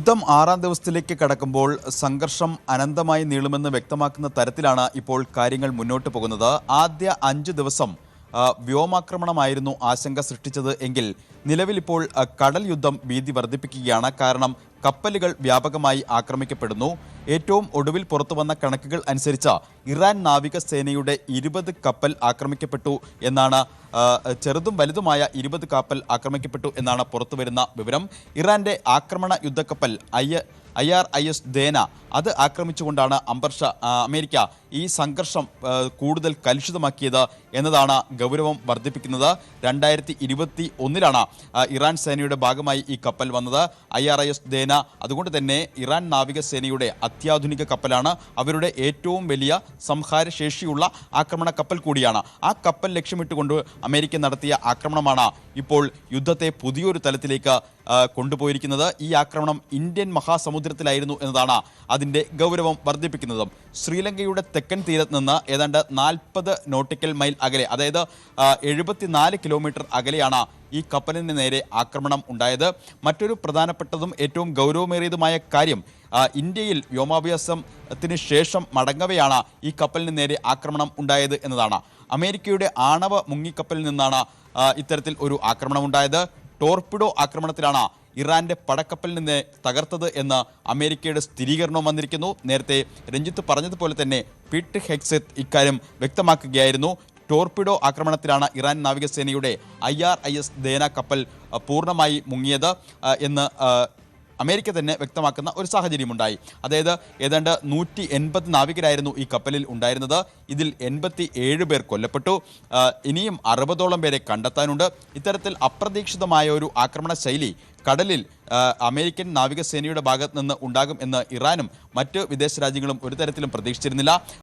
യുദ്ധം 6ാം ദിവസത്തിലേക്ക് കടക്കുമ്പോൾ സംഘർഷം അനന്തമായി നീളുമെന്ന് വ്യക്തമാക്കുന്ന തരത്തിലാണ് ഇപ്പോൾ കാര്യങ്ങൾ മുന്നോട്ട് പോകുന്നത്. ആദ്യ 5 ദിവസം വ്യോമാക്രമണമായിരുന്നു ആശങ്ക സൃഷ്ടിച്ചത് എങ്കിൽ നിലവിൽ ഇപ്പോൾ കടൽ യുദ്ധം ഭീതി വർദ്ധിപ്പിക്കുകയാണ്. കാരണം കപ്പലുകൾ വ്യാപകമായി ആക്രമിക്കപ്പെടുന്നു. ഏറ്റവും ഒടുവിൽ പുറത്തുവന്ന കണക്കുകൾ അനുസരിച്ച് ഇറാൻ നാവികസേനയുടെ 20 കപ്പൽ ആക്രമിക്കപ്പെട്ടു എന്നാണ്, ചെറുതും വലുതുമായ 20 കപ്പൽ ആക്രമിക്കപ്പെട്ടു എന്നാണ് പുറത്തുവരുന്ന വിവരം. ഇറാന്റെ ആക്രമണ യുദ്ധക്കപ്പൽ IRIS ദേന അത് ആക്രമിച്ചുകൊണ്ടാണ് അമേരിക്ക ഈ സംഘർഷം കൂടുതൽ കലുഷിതമാക്കിയത് എന്നതാണ് ഗൗരവം വർദ്ധിപ്പിക്കുന്നത്. 2021 ഇറാൻ സേനയുടെ ഭാഗമായി ഈ കപ്പൽ വന്നത്. IRIS ദേന അതുകൊണ്ട് തന്നെ ഇറാൻ നാവികസേനയുടെ അത്യാധുനിക കപ്പലാണ്. അവരുടെ ഏറ്റവും വലിയ സംഹാരശേഷിയുള്ള ആക്രമണ കപ്പൽ കൂടിയാണ്. ആ കപ്പൽ ലക്ഷ്യമിട്ടുകൊണ്ട് അമേരിക്ക നടത്തിയ ആക്രമണമാണ് ഇപ്പോൾ യുദ്ധത്തെ പുതിയൊരു തലത്തിലേക്ക് കൊണ്ടുപോയിരിക്കുന്നത്. ഈ ആക്രമണം ഇന്ത്യൻ മഹാസമുദ്രത്തിലായിരുന്നു എന്നതാണ് അതിൻ്റെ ഗൗരവം വർദ്ധിപ്പിക്കുന്നതും. ശ്രീലങ്കയുടെ തെക്കൻ തീരത്ത് നിന്ന് ഏതാണ്ട് 40 നോട്ടിക്കൽ മൈൽ അകലെ, അതായത് 74 കിലോമീറ്റർ അകലെയാണ് ഈ കപ്പലിന് നേരെ ആക്രമണം ഉണ്ടായത്. മറ്റൊരു പ്രധാനപ്പെട്ടതും ഏറ്റവും ഗൗരവമേറിയതുമായ കാര്യം, ഇന്ത്യയിൽ വ്യോമാഭ്യാസത്തിന് ശേഷം മടങ്ങവെയാണ് ഈ കപ്പലിന് നേരെ ആക്രമണം ഉണ്ടായത് എന്നതാണ്. അമേരിക്കയുടെ ആണവ മുങ്ങിക്കപ്പലിൽ നിന്നാണ് ഇത്തരത്തിൽ ഒരു ആക്രമണം ഉണ്ടായത്. ടോർപിഡോ ആക്രമണത്തിലാണ് ഇറാന്റെ പടക്കപ്പലിൽ നിന്ന് തകർത്തത് എന്ന് അമേരിക്കയുടെ സ്ഥിരീകരണവും വന്നിരിക്കുന്നു. നേരത്തെ രഞ്ജിത്ത് പറഞ്ഞതുപോലെ തന്നെ പീറ്റ് ഹെഗ്സെത്ത് ഇക്കാര്യം വ്യക്തമാക്കുകയായിരുന്നു. ടോർപിഡോ ആക്രമണത്തിലാണ് ഇറാൻ നാവികസേനയുടെ IRIS ദേന കപ്പൽ പൂർണ്ണമായി മുങ്ങിയത് എന്ന് അമേരിക്ക തന്നെ വ്യക്തമാക്കുന്ന ഒരു സാഹചര്യമുണ്ടായി. അതായത് ഏതാണ്ട് 180 നാവികരായിരുന്നു ഈ കപ്പലിൽ ഉണ്ടായിരുന്നത്. ഇതിൽ 87 പേർ കൊല്ലപ്പെട്ടു. ഇനിയും 60ഓളം പേരെ കണ്ടെത്താനുണ്ട്. ഇത്തരത്തിൽ അപ്രതീക്ഷിതമായ ഒരു ആക്രമണ ശൈലി കടലിൽ അമേരിക്കൻ നാവികസേനയുടെ ഭാഗത്ത് നിന്ന് ഉണ്ടാകും എന്ന് ഇറാനും മറ്റ് വിദേശ രാജ്യങ്ങളും ഒരു തരത്തിലും പ്രതീക്ഷിച്ചിരുന്നില്ല.